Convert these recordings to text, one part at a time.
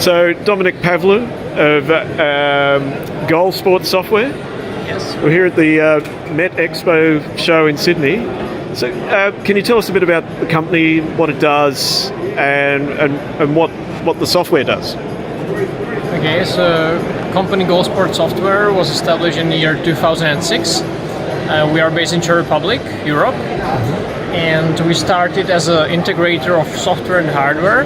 So, Dominik Pavlu of Goal Sports Software. Yes. We're here at the METexpo show in Sydney. So, can you tell us a bit about the company, what it does, and what the software does? Okay, so company Goal Sports Software was established in the year 2006. We are based in Czech Republic, Europe, and we started as an integrator of software and hardware.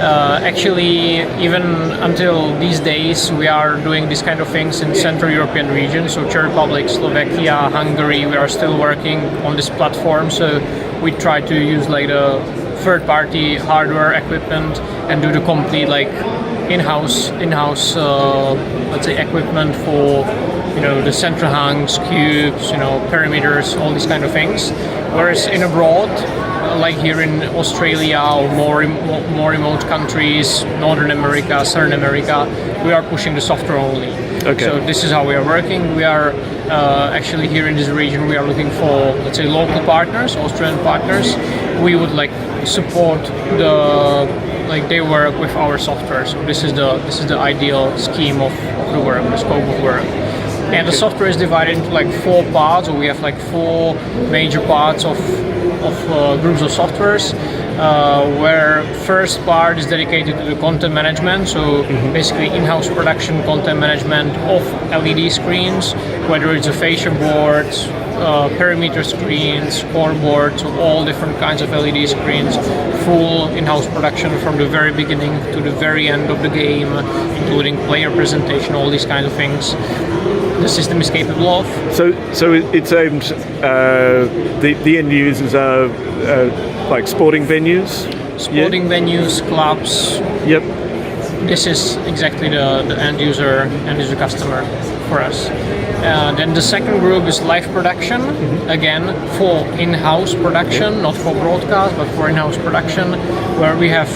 Actually, even until these days, we are doing these kind of things in Central European region, so Czech Republic, Slovakia, Hungary. We are still working on this platform, so we try to use like the third-party hardware equipment and do the complete like in-house let's say equipment for the central hungs, cubes, perimeters, all these kind of things. Whereas in abroad, like here in Australia or more remote countries, Northern America, Southern America, we are pushing the software only. Okay. So this is how we are working. We are actually here in this region. We are looking for, let's say, local partners, Australian partners. We would like support they work with our software. So this is the ideal scheme of the work, the scope of work. And the software is divided into like 4 parts, or we have like 4 major parts of groups of softwares, where first part is dedicated to the content management, so basically in-house production content management of LED screens, whether it's a fascia boards, perimeter screens, scoreboards, all different kinds of LED screens, full in-house production from the very beginning to the very end of the game, including player presentation, all these kinds of things. The system is capable of. So it's aimed. The end users are like sporting venues. Sporting venues, clubs. Yep. This is exactly the end user customer for us. Then the second group is live production, again for in-house production, not for broadcast, but for in-house production, where we have,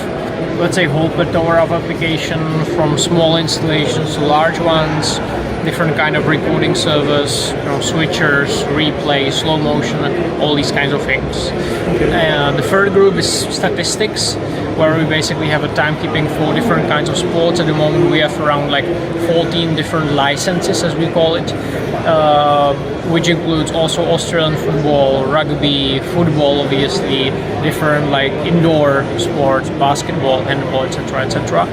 let's say, whole plethora of application from small installations to large ones, different kind of recording servers, switchers, replay, slow motion, all these kinds of things. The third group is statistics, where we basically have a timekeeping for different kinds of sports. At the moment we have around like 14 different licenses, as we call it, which includes also Australian football, rugby, football, obviously, different like indoor sports, basketball, handball, etc.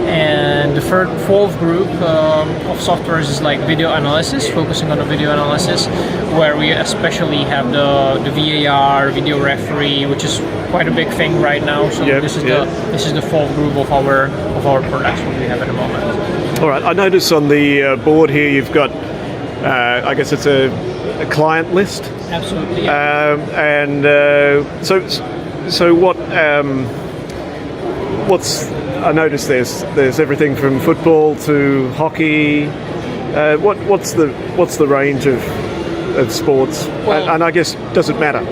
And the fourth group of software is like video analysis, focusing on the video analysis, where we especially have the VAR, video referee, which is quite a big thing right now. So this is the fourth group of our products what we have at the moment. All right. I notice on the board here you've got, I guess it's a client list. Absolutely. Yeah. And so what's I noticed there's everything from football to hockey. What's the range of sports? Well, and I guess, does it matter?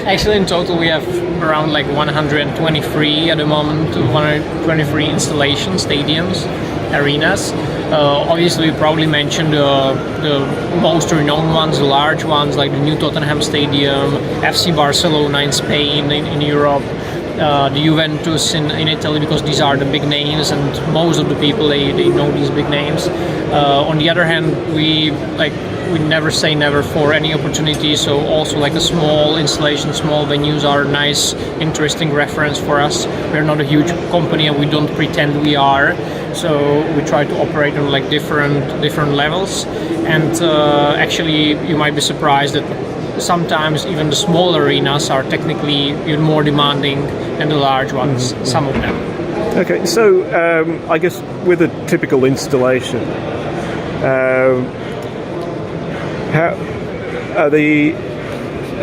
Actually, in total, we have around like 123 at the moment, 123 installations, stadiums, arenas. Obviously, we probably mentioned the most renowned ones, the large ones, like the new Tottenham Stadium, FC Barcelona in Spain, in Europe, the Juventus in Italy, because these are the big names, and most of the people they know these big names. On the other hand, we never say never for any opportunity, so also like the small installations, small venues are nice, interesting reference for us. We're not a huge company and we don't pretend we are, so we try to operate on like different levels. And actually you might be surprised that sometimes even the small arenas are technically even more demanding than the large ones, some of them. Okay, so I guess with a typical installation,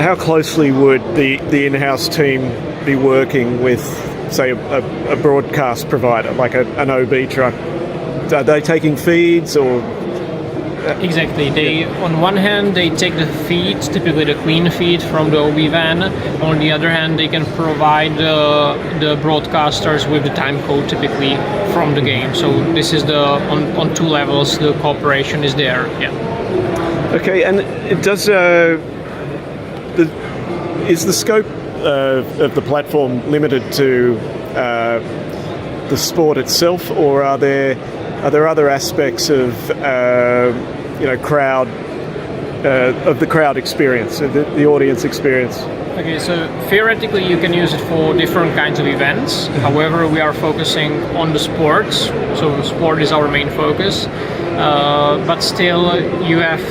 how closely would the in-house team be working with, say, a broadcast provider, like an OB truck? Are they taking feeds or? Exactly. They, on one hand, they take the feeds, typically the clean feed from the OB van. On the other hand, they can provide the broadcasters with the time code, typically from the game. So this is on 2 levels. The cooperation is there. Yeah. Okay, and it does is the scope of the platform limited to the sport itself, or are there other aspects of crowd of the crowd experience, the audience experience? Okay, so theoretically you can use it for different kinds of events. However, we are focusing on the sports, so sport is our main focus. But still, you have,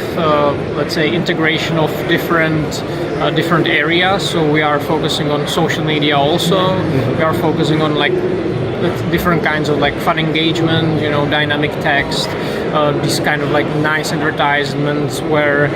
let's say, integration of different areas. So we are focusing on social media also. We are focusing on different kinds of fun engagement, dynamic text, these kind of nice advertisements where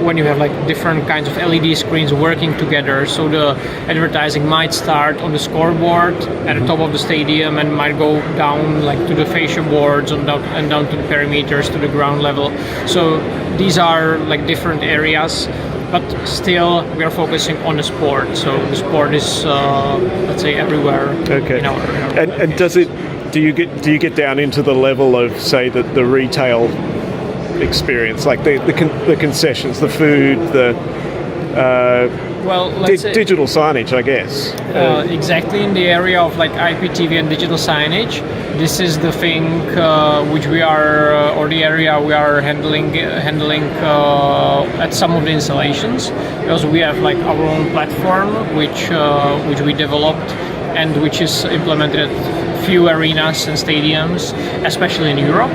when you have different kinds of LED screens working together, so the advertising might start on the scoreboard at the top of the stadium and might go down to the fascia boards and down to the perimeters to the ground level. So these are different areas, but still we are focusing on the sport. So the sport is let's say everywhere. Okay. And do you get down into the level of, say, the retail experience, like the concessions, the food, the digital signage, I guess? Exactly, in the area of IPTV and digital signage, this is the thing which we are, or the area we are handling at some of the installations, because we have our own platform which we developed and which is implemented at few arenas and stadiums, especially in Europe.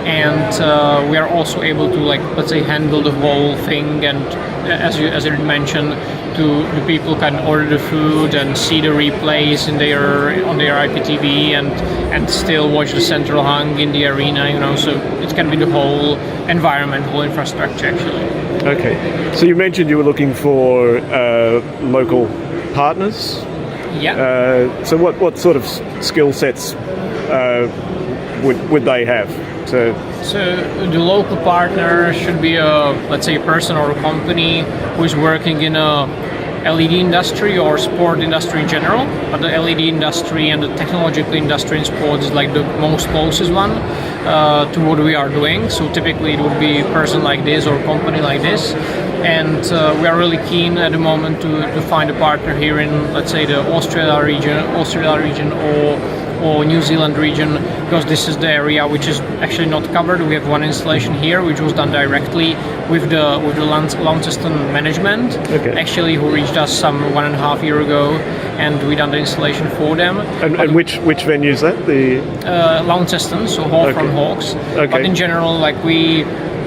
And we are also able to let's say handle the whole thing, and as you mentioned, the people can order the food and see the replays on their IPTV and still watch the central hung in the arena, so it can be the whole environment, whole infrastructure actually. Okay, so you mentioned you were looking for local partners. Yeah. So what sort of skill sets would they have? So the local partner should be let's say a person or a company who is working in a LED industry or sport industry in general, but the LED industry and the technological industry in sports is the most closest one to what we are doing. So typically it would be a person like this or a company like this, and we are really keen at the moment to find a partner here in, let's say, the Australia region or New Zealand region, because this is the area which is actually not covered. We have one installation here which was done directly with the Launceston management, actually, who reached us some 1.5 years ago, and we done the installation for them. And which venue is that? The Launceston, so Hawthorn Hawks. Okay. But in general, we,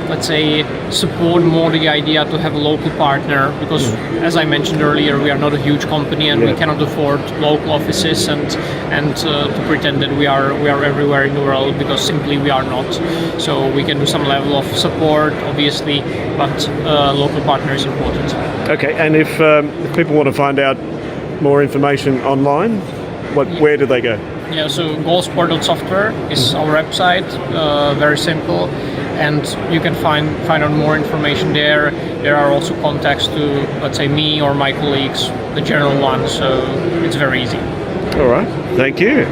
let's say, support more the idea to have a local partner, because as I mentioned earlier, we are not a huge company and we cannot afford local offices and to pretend that we are everywhere in the world, because simply we are not. So we can do some level of support, obviously, but local partner is important. Okay, and if people want to find out more information online, where do they go? Yeah, so goalsport.software is our website, very simple, and you can find out more information there. There are also contacts to, let's say, me or my colleagues, the general ones, so it's very easy. All right, thank you.